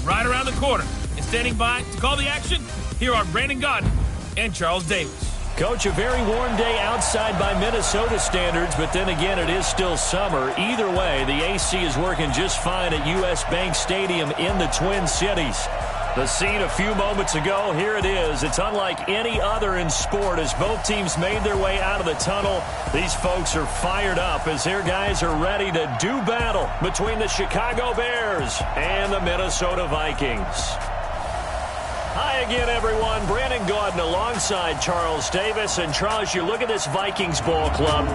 right around the corner. And standing by to call the action, here are Brandon Gaudin and Charles Davis. Coach, a very warm day outside by Minnesota standards, but then again, it is still summer. Either way, the AC is working just fine at U.S. Bank Stadium in the Twin Cities. The scene a few moments ago, here it is. It's unlike any other in sport as both teams made their way out of the tunnel. These folks are fired up as their guys are ready to do battle between the Chicago Bears and the Minnesota Vikings. Hi again, everyone. Brandon Gaudin alongside Charles Davis. And Charles, you look at this Vikings ball club.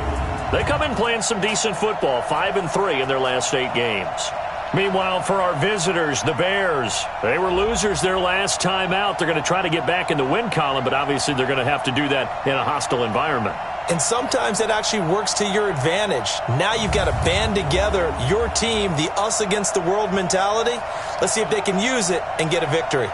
They come in playing some decent football, 5-3 in their last 8 games. Meanwhile, for our visitors, the Bears, they were losers their last time out. They're going to try to get back in the win column, but obviously they're going to have to do that in a hostile environment. And sometimes it actually works to your advantage. Now you've got to band together your team, the us against the world mentality. Let's see if they can use it and get a victory.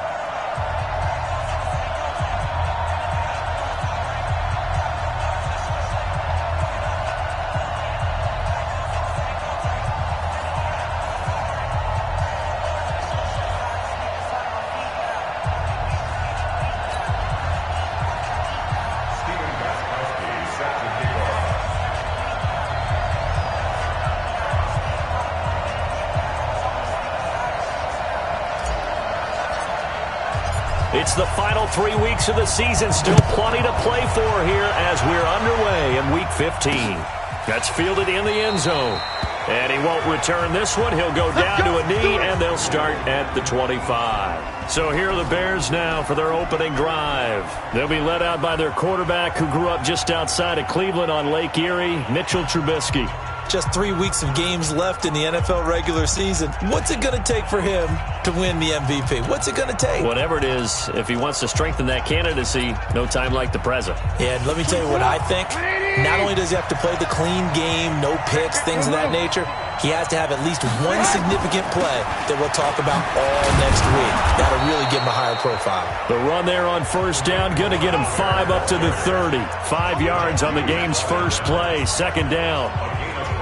It's the final 3 weeks of the season. Still plenty to play for here as we're underway in Week 15. That's fielded in the end zone. And he won't return this one. He'll go down to a knee, and they'll start at the 25. So here are the Bears now for their opening drive. They'll be led out by their quarterback who grew up just outside of Cleveland on Lake Erie, Mitchell Trubisky. Just 3 weeks of games left in the NFL regular season. What's it going to take for him to win the MVP? What's it going to take? Whatever it is, if he wants to strengthen that candidacy, no time like the present. Yeah, and let me tell you what I think. Not only does he have to play the clean game, no picks, things of that nature, he has to have at least one significant play that we'll talk about all next week. That'll really give him a higher profile. The run there on first down, going to get him 5 up to the 30. 5 yards on the game's first play, second down.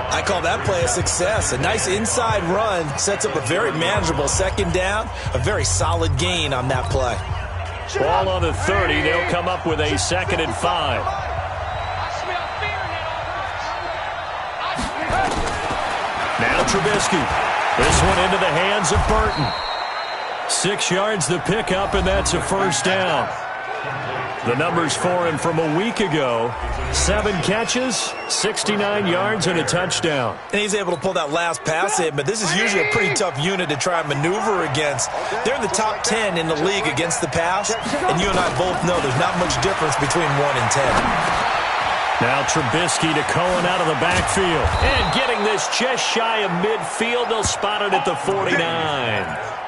I call that play a success. A nice inside run sets up a very manageable second down, a very solid gain on that play. Ball on the 30. They'll come up with a 2nd and 5. Now Trubisky. This one into the hands of Burton. 6 yards the pickup, and that's a first down. The numbers for him from a week ago: 7 catches, 69 yards, and a touchdown. And he's able to pull that last pass in, but this is usually a pretty tough unit to try and maneuver against. They're in the top 10 in the league against the pass, and you and I both know there's not much difference between 1 and 10. Now Trubisky to Cohen out of the backfield. And getting this just shy of midfield, they'll spot it at the 49.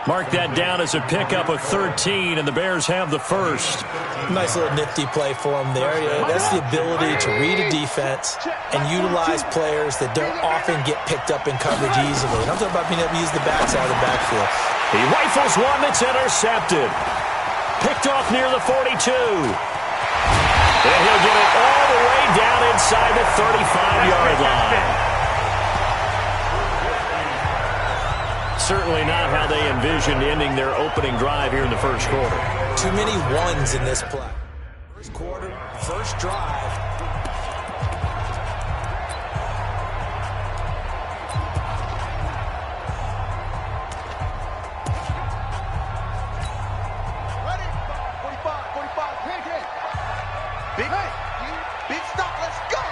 Mark that down as a pickup of 13, and the Bears have the first. Nice little nifty play for him there. That's the ability to read a defense and utilize players that don't often get picked up in coverage easily. And I'm talking about being able to use the backside of the backfield. He rifles one that's intercepted. Picked off near the 42. And he'll get it all the way down inside the 35-yard line. Certainly not how they envisioned ending their opening drive here in the first quarter. Too many ones in this play. First quarter, first drive. Ready? 45, hit it. Big stop, let's go.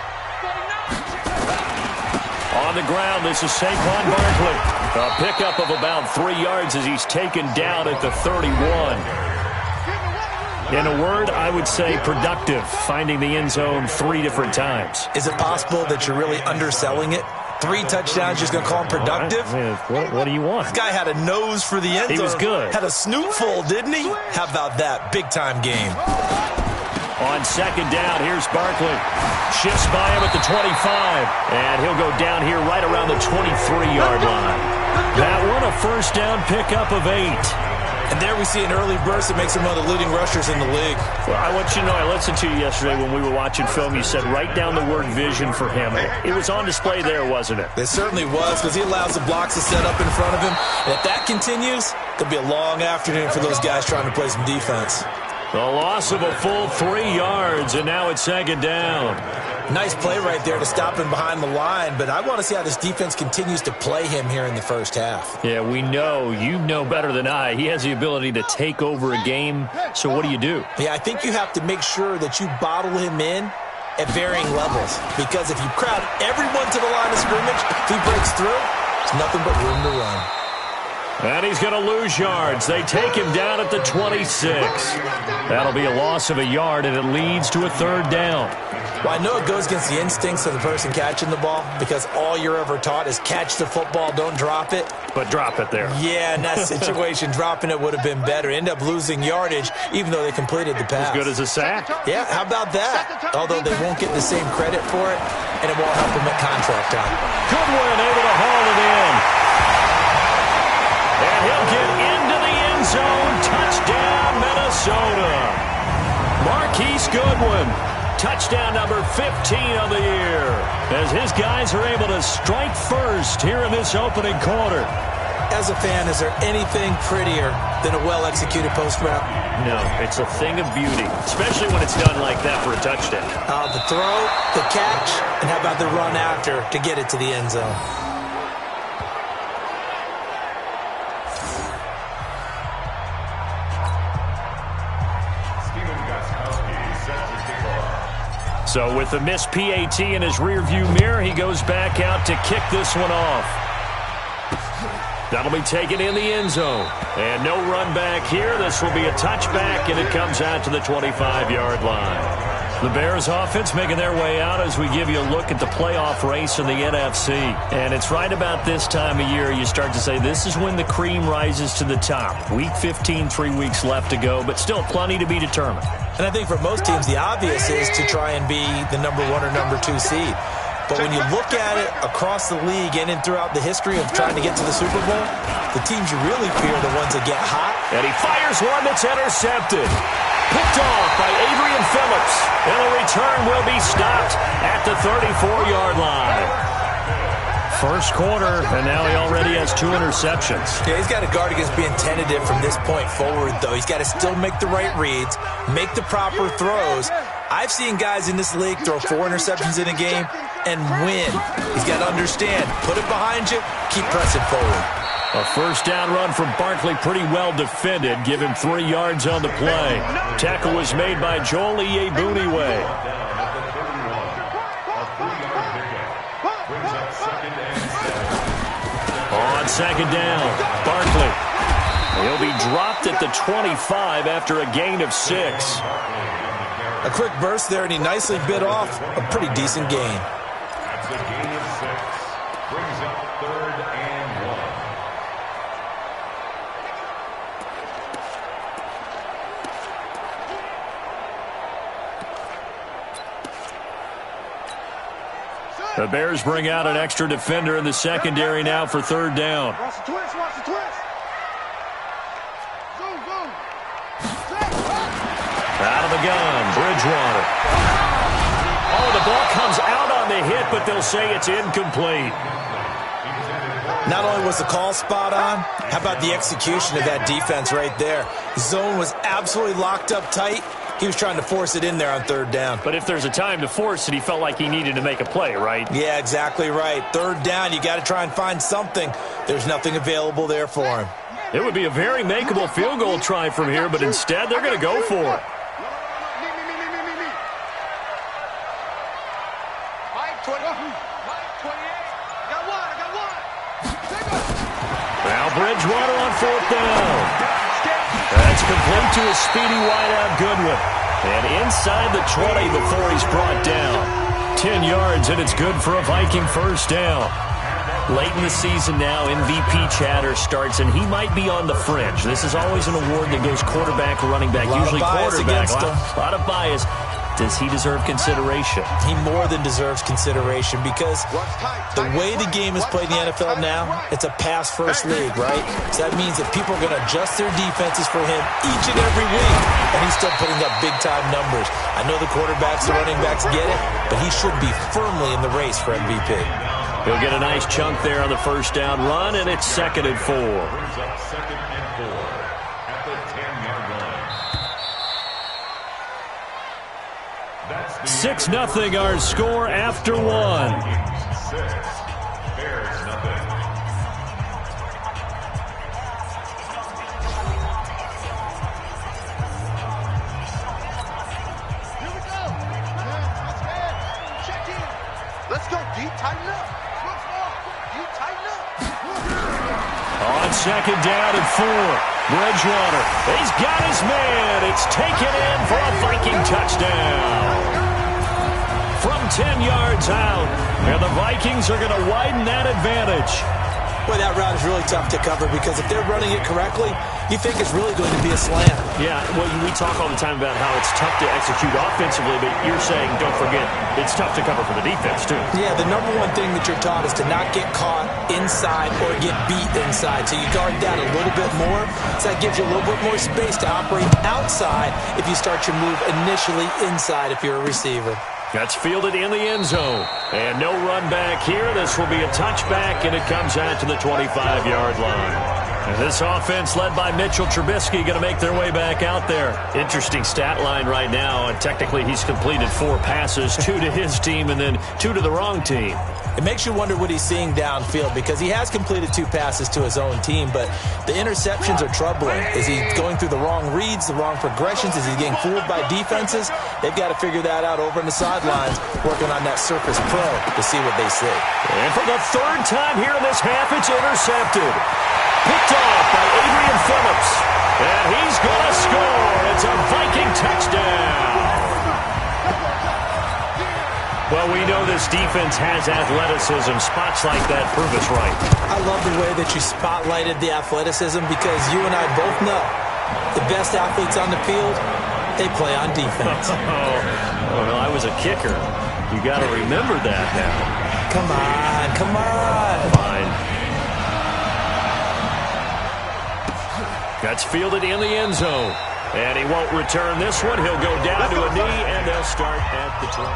On the ground, this is Saquon Barkley. A pickup of about 3 yards as he's taken down at the 31. In a word, I would say productive, finding the end zone 3 different times. Is it possible that you're really underselling it? 3 touchdowns, just going to call him productive? What do you want? This guy had a nose for the end zone. He was good. Had a snoot full, didn't he? How about that? Big-time game. On second down, here's Barkley. Shifts by him at the 25. And he'll go down here right around the 23-yard line. That one, a first down pickup of 8. And there we see an early burst that makes him one of the leading rushers in the league. Well, I want you to know, I listened to you yesterday when we were watching film. You said write down the word vision for him. It was on display there, wasn't it? It certainly was, because he allows the blocks to set up in front of him. And if that continues, it'll be a long afternoon for those guys trying to play some defense. The loss of a full 3 yards, and now it's second down. Nice play right there to stop him behind the line, but I want to see how this defense continues to play him here in the first half. Yeah, we know. You know better than I. He has the ability to take over a game, so what do you do? Yeah, I think you have to make sure that you bottle him in at varying levels, because if you crowd everyone to the line of scrimmage, if he breaks through, it's nothing but room to run. And he's going to lose yards. They take him down at the 26. That'll be a loss of a yard, and it leads to a third down. Well, I know it goes against the instincts of the person catching the ball, because all you're ever taught is catch the football, don't drop it. But drop it there. Yeah, in that situation, dropping it would have been better. End up losing yardage, even though they completed the pass. As good as a sack. Yeah, how about that? Although they won't get the same credit for it, and it won't help them at contract time. Goodwin able to haul it in. And he'll get into the end zone. Touchdown, Minnesota. Marquise Goodwin. Touchdown number 15 of the year. As his guys are able to strike first here in this opening quarter. As a fan, is there anything prettier than a well-executed post route? No, it's a thing of beauty, especially when it's done like that for a touchdown. The throw, the catch, and how about the run after to get it to the end zone? So with the missed PAT in his rearview mirror, he goes back out to kick this one off. That'll be taken in the end zone. And no run back here. This will be a touchback, and it comes out to the 25-yard line. The Bears offense making their way out as we give you a look at the playoff race in the NFC. And it's right about this time of year you start to say this is when the cream rises to the top. Week 15, 3 weeks left to go, but still plenty to be determined. And I think for most teams, the obvious is to try and be the number 1 or number 2 seed. But when you look at it across the league and in throughout the history of trying to get to the Super Bowl, the teams you really fear are the ones that get hot. And he fires one that's intercepted. Picked off by Adrian Phillips. And the return will be stopped at the 34-yard line. First quarter, and now he already has 2 interceptions. Yeah, he's got to guard against being tentative from this point forward, though. He's got to still make the right reads, make the proper throws. I've seen guys in this league throw 4 interceptions in a game and win. He's got to understand, put it behind you, keep pressing forward. A first down run from Barkley, pretty well defended. Give him 3 yards on the play. Tackle was made by Joel Iyiegbuniwe. On second down, Barkley. He'll be dropped at the 25 after a gain of 6. A quick burst there, and he nicely bit off a pretty decent gain. That's a gain of 6. Brings up 3rd and 1. The Bears bring out an extra defender in the secondary now for 3rd down. Watch the twist, watch the twist. Zoom, zoom. Out of the gun, Bridgewater. Oh, the ball comes out on the hit, but they'll say it's incomplete. Not only was the call spot on, how about the execution of that defense right there? Zone was absolutely locked up tight. He was trying to force it in there on 3rd down. But if there's a time to force it, he felt like he needed to make a play, right? Yeah, exactly right. 3rd down, you got to try and find something. There's nothing available there for him. It would be a very makeable field goal try from here, but instead they're going to go for it. Me. 5-28. I got one. Now Bridgewater on 4th down. That's complete to a speedy wideout Goodwin. And inside the 20 before he's brought down. 10 yards, and it's good for a Viking first down. Late in the season now, MVP chatter starts, and he might be on the fringe. This is always an award that goes quarterback or running back, usually quarterback. A lot of bias. Does he deserve consideration? He more than deserves consideration because the way the game is played in the NFL now, it's a pass-first league, right? So that means that people are going to adjust their defenses for him each and every week, and he's still putting up big-time numbers. I know the quarterbacks, the running backs get it, but he should be firmly in the race for MVP. He'll get a nice chunk there on the first down run, and it's 2nd and 4. Brings up 2nd and 4 at the 10-yard line. That's the 6-0 our score after 1. 6, Bears nothing. Here we go. Check in. Let's go, D. Tighten up. D. Tighten up. On 2nd down and 4. Bridgewater, he's got his man. It's taken in for a Viking touchdown. From 10 yards out, and the Vikings are going to widen that advantage. Boy, that route is really tough to cover because if they're running it correctly, you think it's really going to be a slant. Yeah, well, we talk all the time about how it's tough to execute offensively, but you're saying, don't forget, it's tough to cover for the defense, too. Yeah, the number one thing that you're taught is to not get caught inside or get beat inside. So you guard that a little bit more. So that gives you a little bit more space to operate outside if you start your move initially inside if you're a receiver. That's fielded in the end zone. And no run back here. This will be a touchback, and it comes out to the 25-yard line. And this offense led by Mitchell Trubisky going to make their way back out there. Interesting stat line right now. And technically, he's completed 4 passes, 2 to his team and then 2 to the wrong team. It makes you wonder what he's seeing downfield because he has completed 2 passes to his own team, but the interceptions are troubling. Is he going through the wrong reads, the wrong progressions? Is he getting fooled by defenses? They've got to figure that out over on the sidelines, working on that Surface Pro to see what they see. And for the 3rd time here in this half, it's intercepted. Picked off by Adrian Phillips. And he's going to score. It's a Viking touchdown. Well, we know this defense has athleticism. Spots like that prove us right. I love the way that you spotlighted the athleticism because you and I both know the best athletes on the field, they play on defense. Well, I was a kicker. You got to remember that now. Come on, come on. Fine. That's fielded in the end zone. And he won't return this one. He'll go down to a knee, and they'll start at the 20.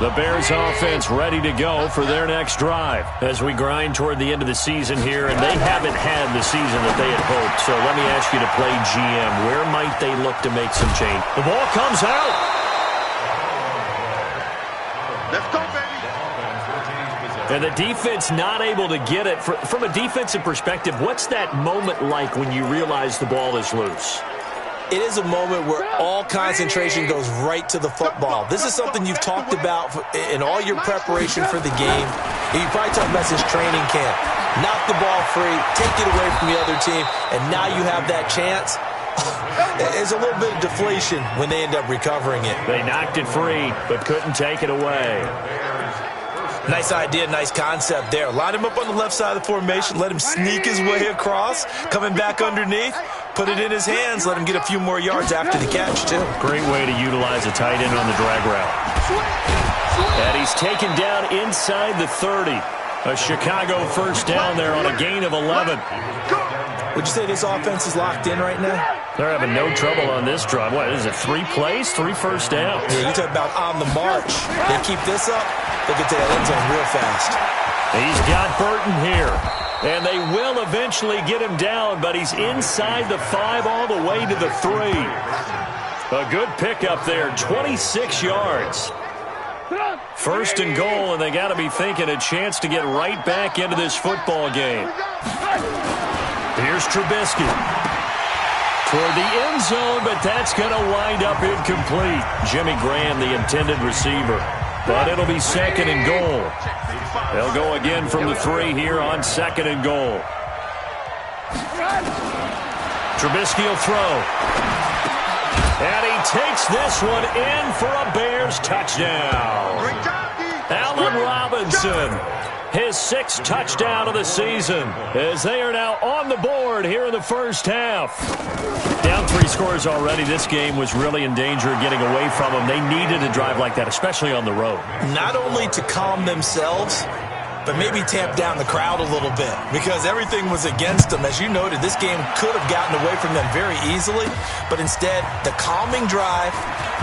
The Bears offense ready to go for their next drive as we grind toward the end of the season here, and they haven't had the season that they had hoped. So let me ask you to play GM. Where might they look to make some change? The ball comes out. Let's go, baby. And the defense not able to get it. From a defensive perspective, what's that moment like when you realize the ball is loose? It is a moment where all concentration goes right to the football. This is something you've talked about in all your preparation for the game. You probably talked about since training camp. Knock the ball free, take it away from the other team, and now you have that chance. There's a little bit of deflation when they end up recovering it. They knocked it free, but couldn't take it away. Nice idea, nice concept there. Line him up on the left side of the formation, let him sneak his way across, coming back underneath, put it in his hands, let him get a few more yards after the catch, too. Great way to utilize a tight end on the drag route. And he's taken down inside the 30. A Chicago first down there on a gain of 11. Would you say this offense is locked in right now? They're having no trouble on this drive. What is it, 3 plays, 3 first downs? Yeah, you talk about on the march. They keep this up, they'll get to that end zone real fast. He's got Burton here. And they will eventually get him down, but he's inside the 5 all the way to the 3. A good pickup there, 26 yards. First and goal, and they got to be thinking a chance to get right back into this football game. Here's Trubisky. Toward the end zone, but that's going to wind up incomplete. Jimmy Graham, the intended receiver. But it'll be 2nd and goal. They'll go again from the 3 here on 2nd and goal. Trubisky will throw. And he takes this one in for a Bears touchdown. Allen Robinson, his 6th touchdown of the season, as they are now on the board here in the first half. Down 3 scores already. This game was really in danger of getting away from them. They needed a drive like that, especially on the road. Not only to calm themselves, but maybe tamp down the crowd a little bit because everything was against them. As you noted, this game could have gotten away from them very easily, but instead, the calming drive,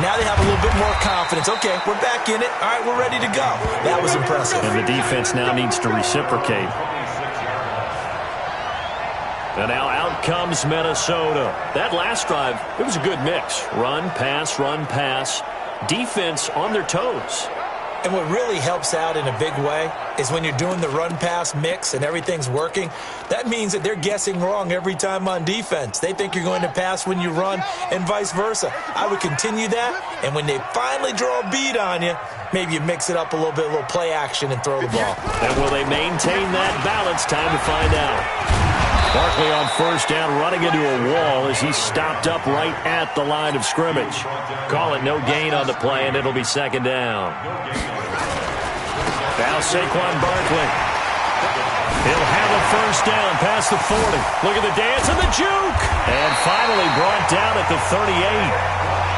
now they have a little bit more confidence. Okay, we're back in it. All right, we're ready to go. That was impressive. And the defense now needs to reciprocate. And now out comes Minnesota. That last drive, it was a good mix. Run, pass, defense on their toes. And what really helps out in a big way is when you're doing the run-pass mix and everything's working, that means that they're guessing wrong every time on defense. They think you're going to pass when you run and vice versa. I would continue that, and when they finally draw a beat on you, maybe you mix it up a little bit, a little play action and throw the ball. And will they maintain that balance? Time to find out. Barkley on first down, running into a wall as he's stopped up right at the line of scrimmage. Call it no gain on the play, and it'll be 2nd down. Now Saquon Barkley. He'll have a first down past the 40. Look at the dance and the juke. And finally brought down at the 38.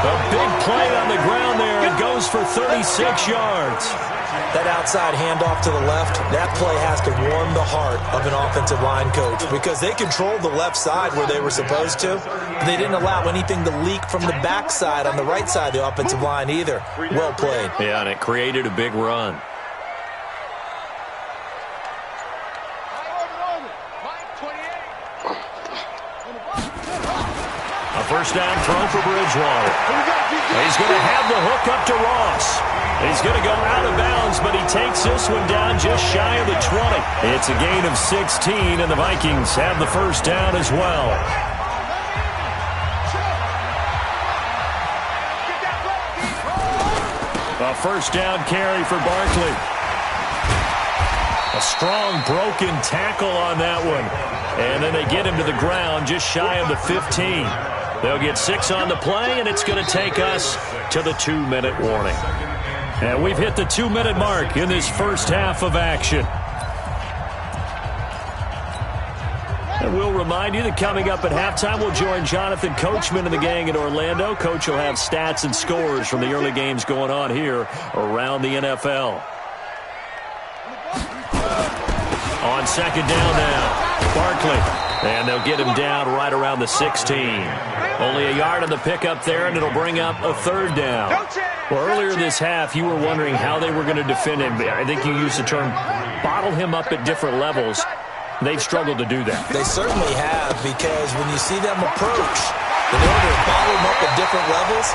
A big play on the ground there. It goes for 36 yards. That outside handoff to the left, that play has to warm the heart of an offensive line coach because they controlled the left side where they were supposed to. They didn't allow anything to leak from the backside on the right side of the offensive line either. Well played. Yeah, and it created a big run. A first down throw for Bridgewater. He's going to have the hook up to Ross. He's going to go out of bounds, but he takes this one down just shy of the 20. It's a gain of 16, and the Vikings have the first down as well. A first down carry for Barkley. A strong broken tackle on that one. And then they get him to the ground just shy of the 15. They'll get 6 on the play, and it's going to take us to the 2-minute warning. And we've hit the 2-minute mark in this first half of action. And we'll remind you that coming up at halftime, we'll join Jonathan Coachman and the gang in Orlando. Coach will have stats and scores from the early games going on here around the NFL. On 2nd down now, Barkley. And they'll get him down right around the 16. Only a yard on the pickup there, and it'll bring up a 3rd down. Well, earlier this half, you were wondering how they were going to defend him. I think you used the term bottle him up at different levels. They've struggled to do that. They certainly have, because when you see them approach, in order to bottle him up at different levels,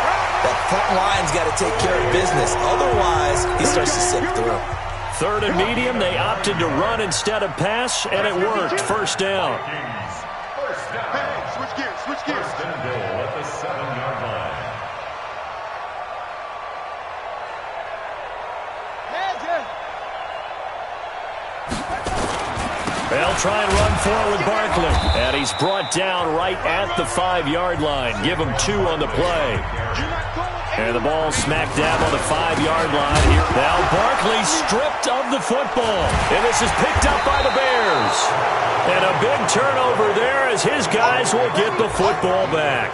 that front line's got to take care of business. Otherwise, he starts to slip through. 3rd and medium, they opted to run instead of pass, and it worked. First down. Switch gears. First and goal at the 7-yard line. They'll try and run forward with Barkley. And he's brought down right at the 5-yard line. Give him 2 on the play. And the ball smack dab on the 5-yard line here. Now Barkley stripped of the football. And this is picked up by the Bears. And a big turnover there as his guys will get the football back.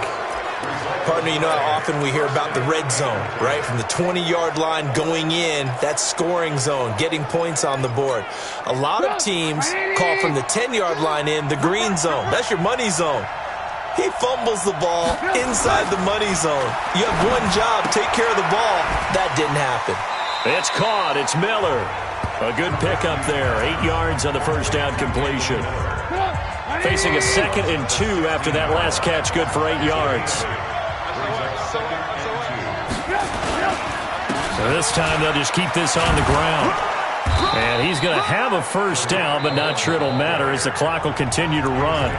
Partner, you know how often we hear about the red zone, right? From the 20-yard line going in, that's scoring zone, getting points on the board. A lot of teams call from the 10-yard line in the green zone. That's your money zone. He fumbles the ball inside the money zone. You have one job, take care of the ball. That didn't happen. It's caught. It's Miller. A good pickup there. 8 yards on the first down completion. Facing a 2nd and 2 after that last catch. Good for 8 yards. So this time they'll just keep this on the ground. And he's going to have a first down, but not sure it'll matter as the clock will continue to run.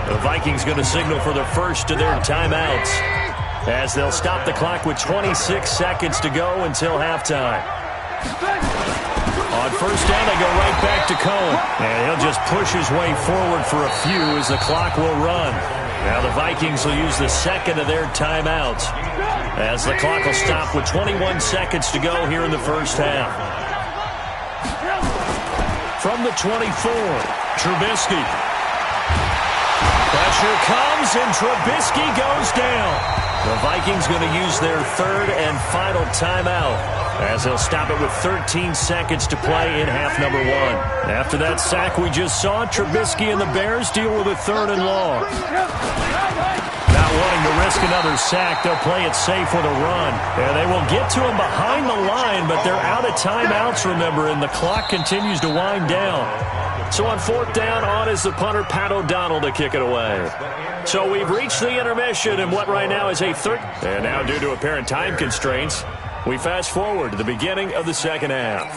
The Vikings going to signal for the first of their timeouts as they'll stop the clock with 26 seconds to go until halftime. On first down, they go right back to Cohen. And he'll just push his way forward for a few as the clock will run. Now the Vikings will use the second of their timeouts as the clock will stop with 21 seconds to go here in the first half. From the 24, Trubisky. Pressure comes, and Trubisky goes down. The Vikings going to use their third and final timeout as they'll stop it with 13 seconds to play in half number one. After that sack we just saw, Trubisky and the Bears deal with a third and long. Not wanting to risk another sack, they'll play it safe with a run. And they will get to him behind the line, but they're out of timeouts, remember, and the clock continues to wind down. So on fourth down, on is the punter, Pat O'Donnell, to kick it away. So we've reached the intermission in what right now is a third. And now, due to apparent time constraints, we fast forward to the beginning of the second half.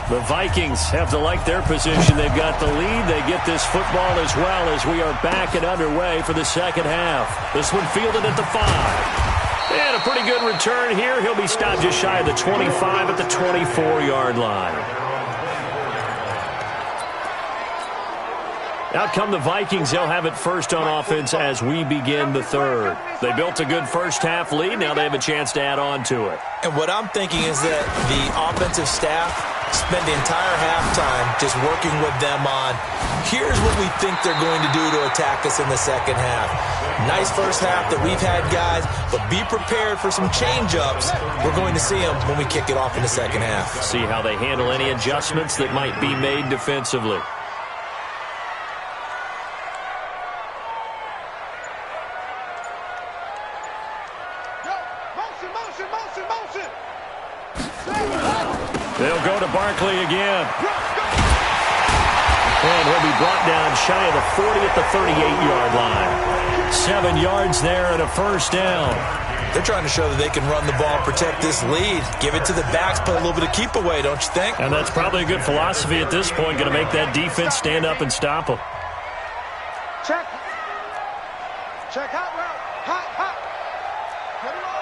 The Vikings have to like their position. They've got the lead. They get this football as well as we are back and underway for the second half. This one fielded at the 5. And a pretty good return here. He'll be stopped just shy of the 25 at the 24-yard line. Out come the Vikings. They'll have it first on offense as we begin the third. They built a good first half lead. Now they have a chance to add on to it. And what I'm thinking is that the offensive staff spent the entire halftime just working with them on, here's what we think they're going to do to attack us in the second half. Nice first half that we've had, guys, but be prepared for some change-ups. We're going to see them when we kick it off in the second half. See how they handle any adjustments that might be made defensively. They'll go to Barkley again. And he'll be brought down shy of the 40 at the 38-yard line. 7 yards there and a first down. They're trying to show that they can run the ball, protect this lead, give it to the backs, play a little bit of keep away, don't you think? And that's probably a good philosophy at this point, going to make that defense stand up and stop them. Check. Check out route. Hot, hot. Come on.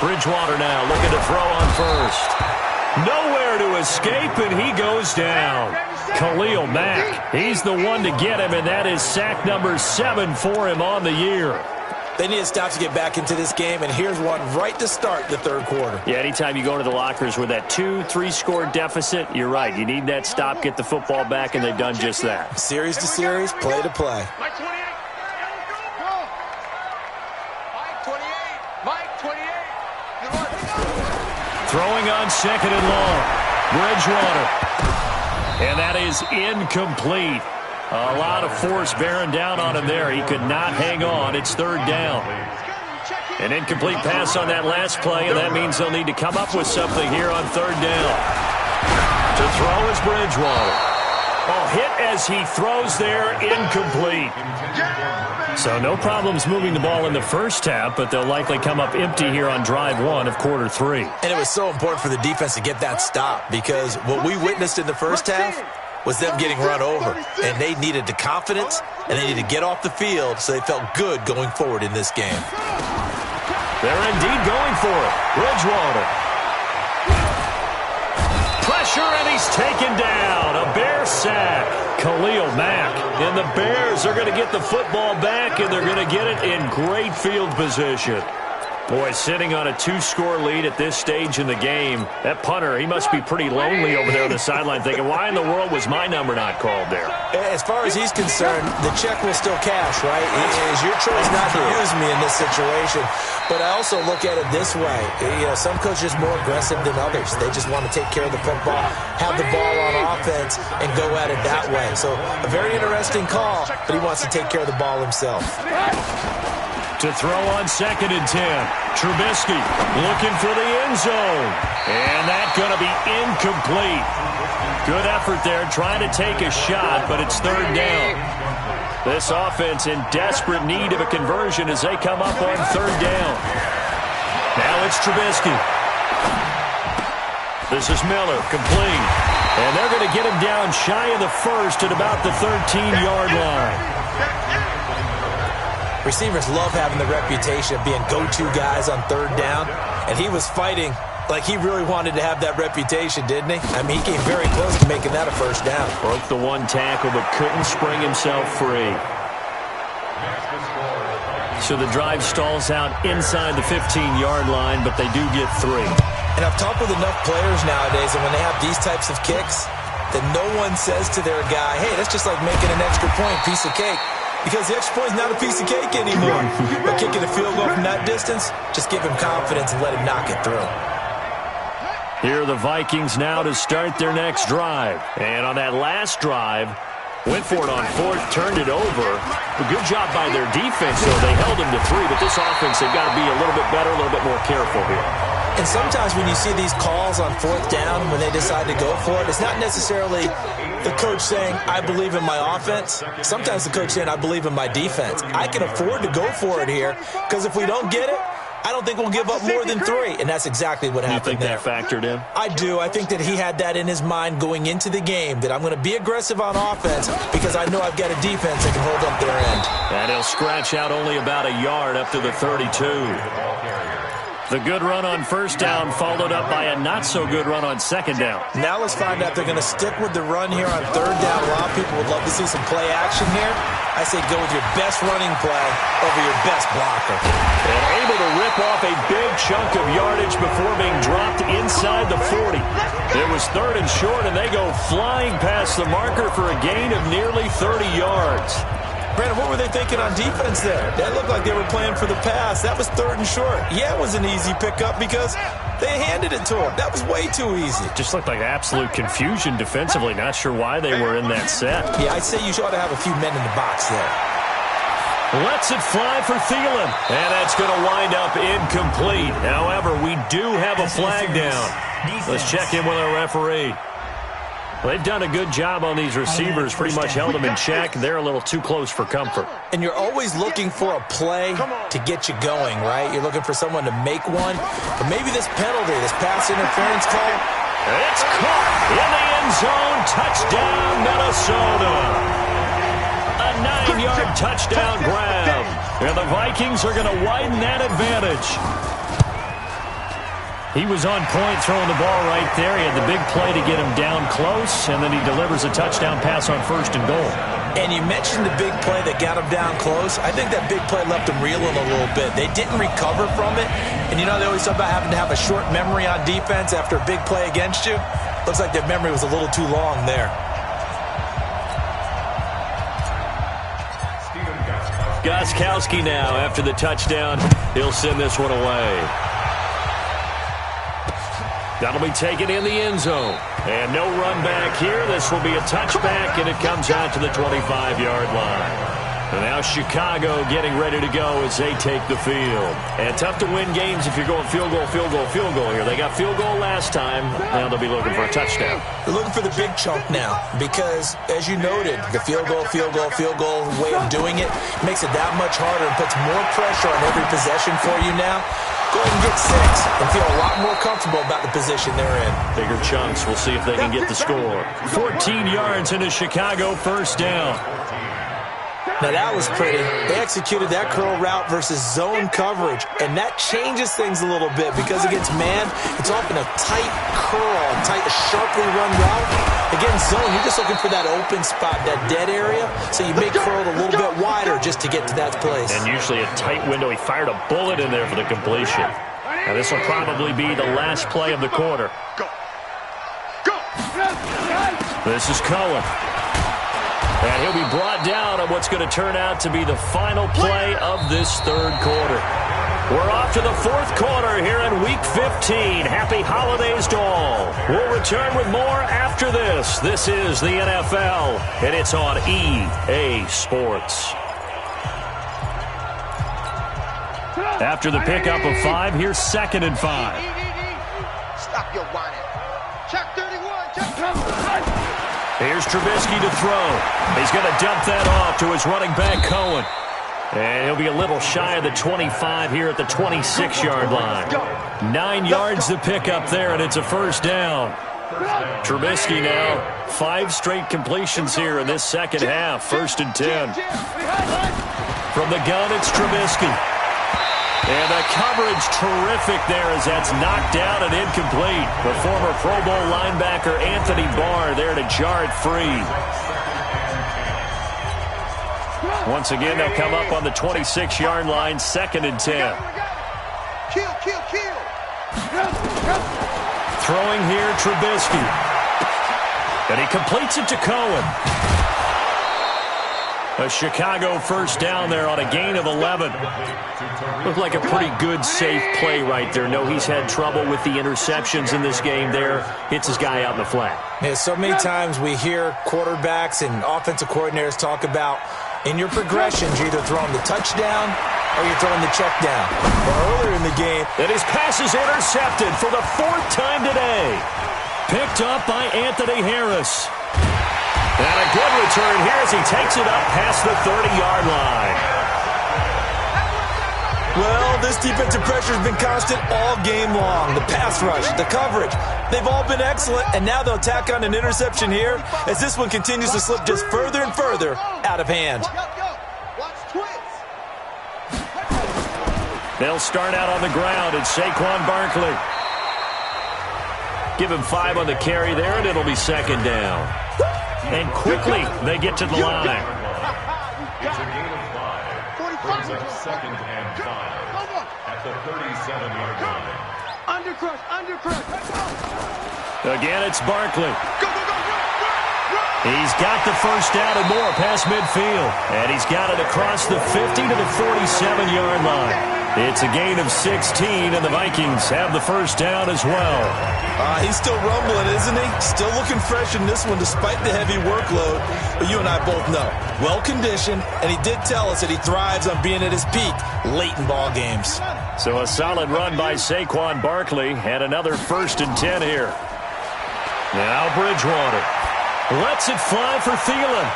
Bridgewater now looking to throw on first. Nowhere to escape, and he goes down. Khalil Mack, he's the one to get him, and that is sack number 7 for him on the year. They need to stop to get back into this game, and here's one right to start the third quarter. Yeah, anytime you go to the lockers with that 2-3 score deficit, you're right. You need that stop, get the football back, and they've done just that. Series to series, play to play. Mike 28. Mike 28. Mike 28. Throwing on second and long. Bridgewater. And that is incomplete. A lot of force bearing down on him there. He could not hang on. It's third down. An incomplete pass on that last play, and that means they'll need to come up with something here on third down. To throw is Bridgewater. Oh, hit as he throws there, incomplete. So no problems moving the ball in the first half, but they'll likely come up empty here on drive 1 of quarter 3. And it was so important for the defense to get that stop, because what we witnessed in the first half was them getting run over, and they needed the confidence, and they needed to get off the field so they felt good going forward in this game. They're indeed going for it. Bridgewater. Pressure, and he's taken down. A Bear sack. Khalil Mack. And the Bears are going to get the football back, and they're going to get it in great field position. Boy, sitting on a 2-score lead at this stage in the game, that punter, he must be pretty lonely over there on the sideline thinking, why in the world was my number not called there? As far as he's concerned, the check will still cash, right? It is your choice not to use me in this situation. But I also look at it this way. You know, some coaches are more aggressive than others. They just want to take care of the football, have the ball on offense, and go at it that way. So a very interesting call, but he wants to take care of the ball himself. To throw on second and 10. Trubisky looking for the end zone. And that's going to be incomplete. Good effort there, trying to take a shot, but it's third down. This offense in desperate need of a conversion as they come up on third down. Now it's Trubisky. This is Miller, complete. And they're going to get him down shy of the first at about the 13-yard line. Receivers love having the reputation of being go-to guys on third down, and he was fighting Like he really wanted to have that reputation, didn't he? I mean, he came very close to making that a first down. Broke the one tackle, but couldn't spring himself free. So the drive stalls out inside the 15-yard line, but they do get 3. And I've talked with enough players nowadays, and when they have these types of kicks, that no one says to their guy, hey, that's just like making an extra point, piece of cake. Because the extra point is not a piece of cake anymore. But kicking a field goal from that distance, just give him confidence and let him knock it through. Here are the Vikings now to start their next drive. And on that last drive, went for it on 4th, turned it over. A good job by their defense, though. They held them to 3, but this offense, they've got to be a little bit better, a little bit more careful here. And sometimes when you see these calls on 4th down, when they decide to go for it, it's not necessarily the coach saying, I believe in my offense. Sometimes the coach saying, I believe in my defense. I can afford to go for it here, because if we don't get it, I don't think we'll give up more than 3, and that's exactly what happened there. You think that factored in? I do. I think that he had that in his mind going into the game, that I'm going to be aggressive on offense because I know I've got a defense that can hold up their end. And he'll scratch out only about a yard up to the 32. The good run on 1st down followed up by a not-so-good run on 2nd down. Now let's find out if they're going to stick with the run here on 3rd down. A lot of people would love to see some play action here. I say go with your best running play over your best blocker. And able to rip off a big chunk of yardage before being dropped inside the 40. It was 3rd and short, and they go flying past the marker for a gain of nearly 30 yards. Brandon, what were they thinking on defense there? That looked like they were playing for the pass. That was 3rd and short. Yeah, it was an easy pickup because they handed it to him. That was way too easy. Just looked like absolute confusion defensively. Not sure why they were in that set. Yeah, I'd say you ought to have a few men in the box there. Lets it fly for Thielen. And that's going to wind up incomplete. However, we do have a flag down. Let's check in with our referee. Well, they've done a good job on these receivers, pretty much held them in check. They're a little too close for comfort. And you're always looking for a play to get you going, right? You're looking for someone to make one. But maybe this penalty, this pass interference call. It's caught in the end zone. Touchdown, Minnesota. A 9-yard touchdown grab. And the Vikings are going to widen that advantage. He was on point throwing the ball right there. He had the big play to get him down close, and then he delivers a touchdown pass on 1st and goal. And you mentioned the big play that got him down close. I think that big play left him reeling a little bit. They didn't recover from it. And you know they always talk about having to have a short memory on defense after a big play against you. Looks like their memory was a little too long there. Gostkowski now after the touchdown. He'll send this one away. That'll be taken in the end zone. And no run back here. This will be a touchback, and it comes out to the 25-yard line. And now Chicago getting ready to go as they take the field. And tough to win games if you're going field goal, field goal, field goal here. They got field goal last time. Now they'll be looking for a touchdown. They're looking for the big chunk now because, as you noted, the field goal way of doing it makes it that much harder and puts more pressure on every possession for you now. Go ahead and get 6 and feel a lot more comfortable about the position they're in. Bigger chunks. We'll see if they can get the score. 14 yards into Chicago, 1st down. Now, that was pretty. They executed that curl route versus zone coverage, and that changes things a little bit because against man, it's often a tight curl, a sharply run route. Against zone, you're just looking for that open spot, that dead area, so you make curl a little bit wider just to get to that place. And usually a tight window. He fired a bullet in there for the completion. Now, this will probably be the last play of the quarter. This is Cohen. And he'll be brought down on what's going to turn out to be the final play of this 3rd quarter. We're off to the 4th quarter here in Week 15. Happy holidays to all. We'll return with more after this. This is the NFL, and it's on EA Sports. After the pickup of 5, here's 2nd and 5. Stop your whining. Check 31. Check. Here's Trubisky to throw. He's going to dump that off to his running back, Cohen. And he'll be a little shy of the 25 here at the 26-yard line. 9 yards to pick up there, and it's a 1st down. Trubisky now, 5 straight completions here in this second half. 1st and 10. From the gun, it's Trubisky. And the coverage terrific there as that's knocked down and incomplete. The former Pro Bowl linebacker Anthony Barr there to jar it free. Once again, they'll come up on the 26-yard line, 2nd and 10. Kill, kill, kill. Throwing here, Trubisky. And he completes it to Cohen. A Chicago first down there on a gain of 11. Looked like a pretty good, safe play right there. No, he's had trouble with the interceptions in this game there. Hits his guy out in the flat. Yeah, so many times we hear quarterbacks and offensive coordinators talk about in your progressions, you're either throwing the touchdown or you're throwing the check down. But earlier in the game, and his pass is intercepted for the 4th time today. Picked up by Anthony Harris. And a good return here as he takes it up past the 30-yard line. well, this defensive pressure has been constant all game long. The pass rush, the coverage, they've all been excellent, and now they'll tack on an interception here as this one continues to slip just further and further out of hand. They'll start out on the ground, and Saquon Barkley. Give him 5 on the carry there, and it'll be 2nd down. And quickly, they get to the line. It's a gain of 5. Brings up 2nd and 5 at the 37-yard line. Undercrush. Again, it's Barkley. He's got the first down and more past midfield. And he's got it across the 50 to the 47-yard line. It's a gain of 16, and the Vikings have the first down as well. He's still rumbling, isn't he? Still looking fresh in this one despite the heavy workload. But you and I both know, well-conditioned, and he did tell us that he thrives on being at his peak late in ball games. So a solid run by Saquon Barkley, and another 1st and 10 here. Now Bridgewater lets it fly for Thielen.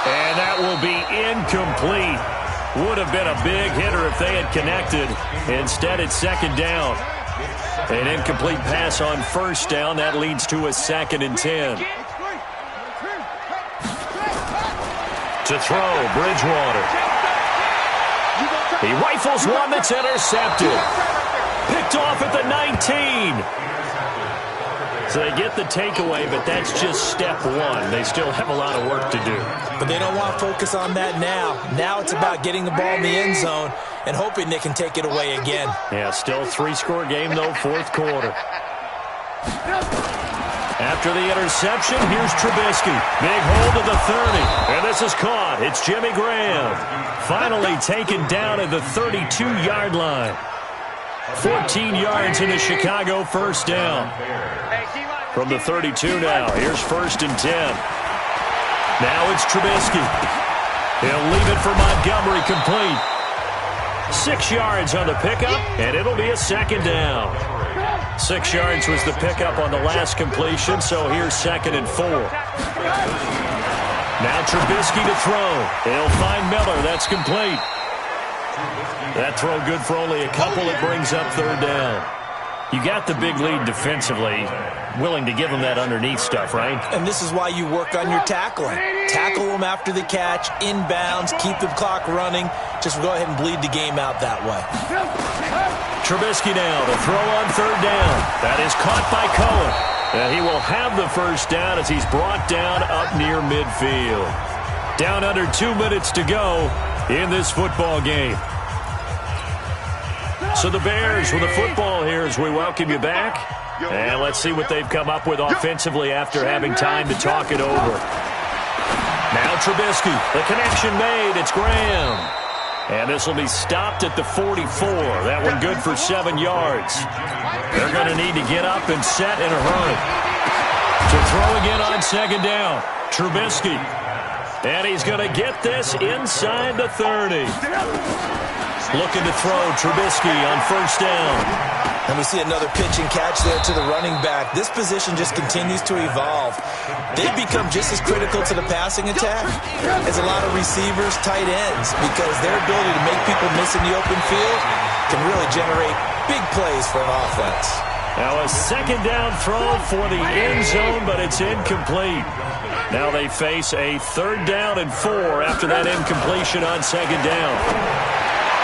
And that will be incomplete. Would have been a big hitter if they had connected. Instead, it's 2nd down. An incomplete pass on 1st down. That leads to a 2nd and 10. To throw, Bridgewater. He rifles one that's intercepted. Picked off at the 19. So they get the takeaway, but that's just step 1. They still have a lot of work to do. But they don't want to focus on that now. Now it's about getting the ball in the end zone and hoping they can take it away again. Yeah, still 3-score game, though, 4th quarter. After the interception, here's Trubisky. Big hold of the 30. And this is caught. It's Jimmy Graham. Finally taken down at the 32-yard line. 14 yards in the Chicago first down. From the 32 now, here's 1st and 10. Now it's Trubisky. He'll leave it for Montgomery complete. 6 yards on the pickup, and it'll be a 2nd down. 6 yards was the pickup on the last completion, so here's 2nd and 4. Now Trubisky to throw. He'll find Miller. That's complete. That throw good for only a couple. It brings up 3rd down. You got the big lead defensively. Willing to give them that underneath stuff, right? And this is why you work on your tackling. Tackle them after the catch, inbounds, keep the clock running. Just go ahead and bleed the game out that way. Trubisky now to throw on 3rd down. That is caught by Cohen. And he will have the first down as he's brought down up near midfield. Down under 2 minutes to go in this football game. So the Bears with the football here as we welcome you back. And let's see what they've come up with offensively after having time to talk it over. Now Trubisky, the connection made. It's Graham. And this will be stopped at the 44. That one good for 7 yards. They're going to need to get up and set in a hurry. To throw again on 2nd down. Trubisky. And he's going to get this inside the 30. Looking to throw Trubisky on 1st down. And we see another pitch and catch there to the running back. This position just continues to evolve. They've become just as critical to the passing attack as a lot of receivers, tight ends, because their ability to make people miss in the open field can really generate big plays for an offense. Now a 2nd down throw for the end zone, but it's incomplete. Now they face a 3rd down and 4 after that incompletion on 2nd down.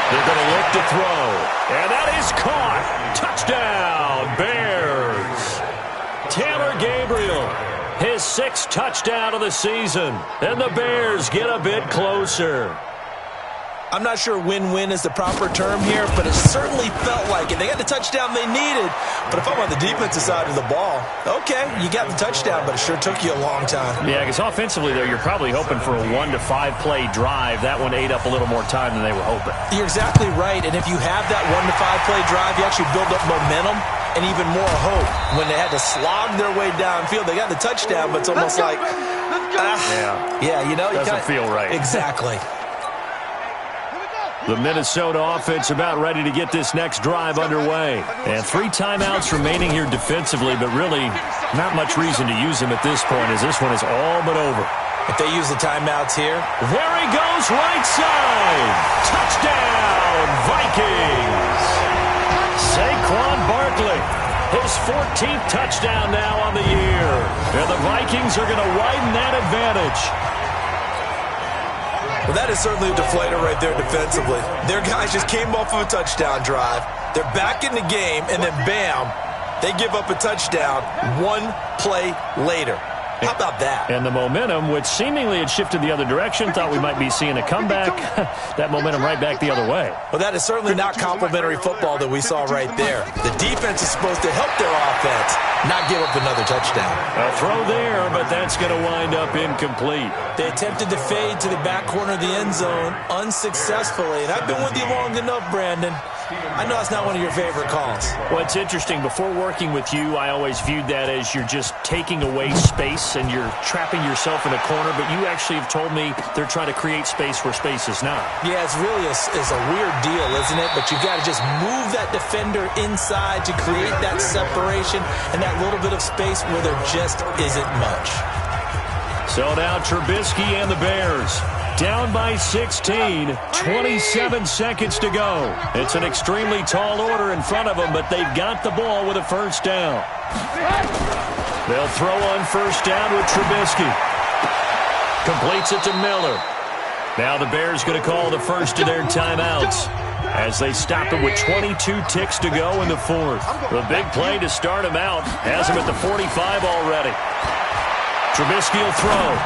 They're going to look to throw. And that is caught. Touchdown, Bears. Taylor Gabriel, his 6th touchdown of the season. And the Bears get a bit closer. I'm not sure win-win is the proper term here, but it certainly felt like it. They got the touchdown they needed, but if I'm on the defensive side of the ball, okay, you got the touchdown, but it sure took you a long time. Yeah, because offensively, though, you're probably hoping for a 1 to 5 play drive. That one ate up a little more time than they were hoping. You're exactly right, and if you have that 1 to 5 play drive, you actually build up momentum and even more hope. When they had to slog their way downfield, they got the touchdown, but it's almost like, you know, doesn't feel right. Exactly. The Minnesota offense about ready to get this next drive underway. And 3 timeouts remaining here defensively, but really not much reason to use them at this point as this one is all but over. If they use the timeouts here. There he goes, right side. Touchdown, Vikings. Saquon Barkley, his 14th touchdown now on the year. And the Vikings are going to widen that advantage. Well, that is certainly a deflator right there defensively. Their guys just came off of a touchdown drive. They're back in the game, and then bam, they give up a touchdown 1 play later. How about that? And the momentum, which seemingly had shifted the other direction, thought we might be seeing a comeback. That momentum right back the other way. Well, that is certainly not complimentary football that we saw right there. The defense is supposed to help their offense, not give up another touchdown. A throw there, but that's going to wind up incomplete. They attempted to fade to the back corner of the end zone unsuccessfully. And I've been with you long enough, Brandon. I know it's not one of your favorite calls. Well, it's interesting. Before working with you, I always viewed that as you're just taking away space and you're trapping yourself in a corner. But you actually have told me they're trying to create space where space is not. Yeah, it's really a weird deal, isn't it? But you've got to just move that defender inside to create that separation and that little bit of space where there just isn't much. So now Trubisky and the Bears down by 16, 27 seconds to go. It's an extremely tall order in front of them, but they've got the ball with a first down. They'll throw on first down with Trubisky. Completes it to Miller. Now the Bears going to call the first of their timeouts as they stop it with 22 ticks to go in the 4th. The big play to start him out has him at the 45 already. Trubisky will throw.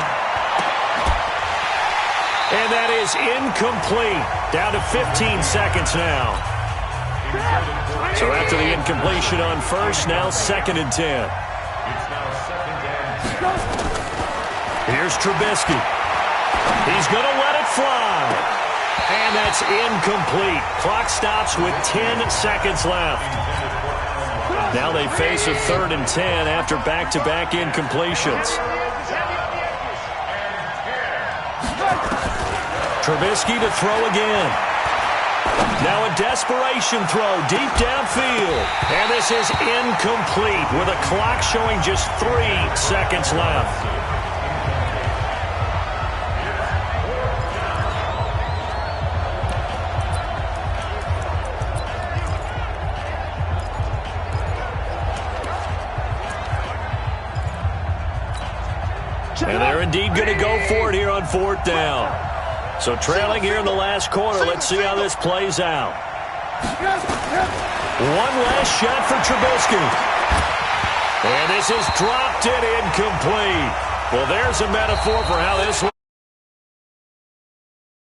And that is incomplete. Down to 15 seconds now. So after the incompletion on first, now 2nd and 10. Here's Trubisky. He's going to let it fly. And that's incomplete. Clock stops with 10 seconds left. Now they face a 3rd and 10 after back-to-back incompletions. Trubisky to throw again. Now a desperation throw deep downfield. And this is incomplete with a clock showing just 3 seconds left. And they're indeed going to go for it here on 4th down. So trailing here in the last quarter, let's see how this plays out. One last shot for Trubisky. And this is dropped it incomplete. Well, there's a metaphor for how this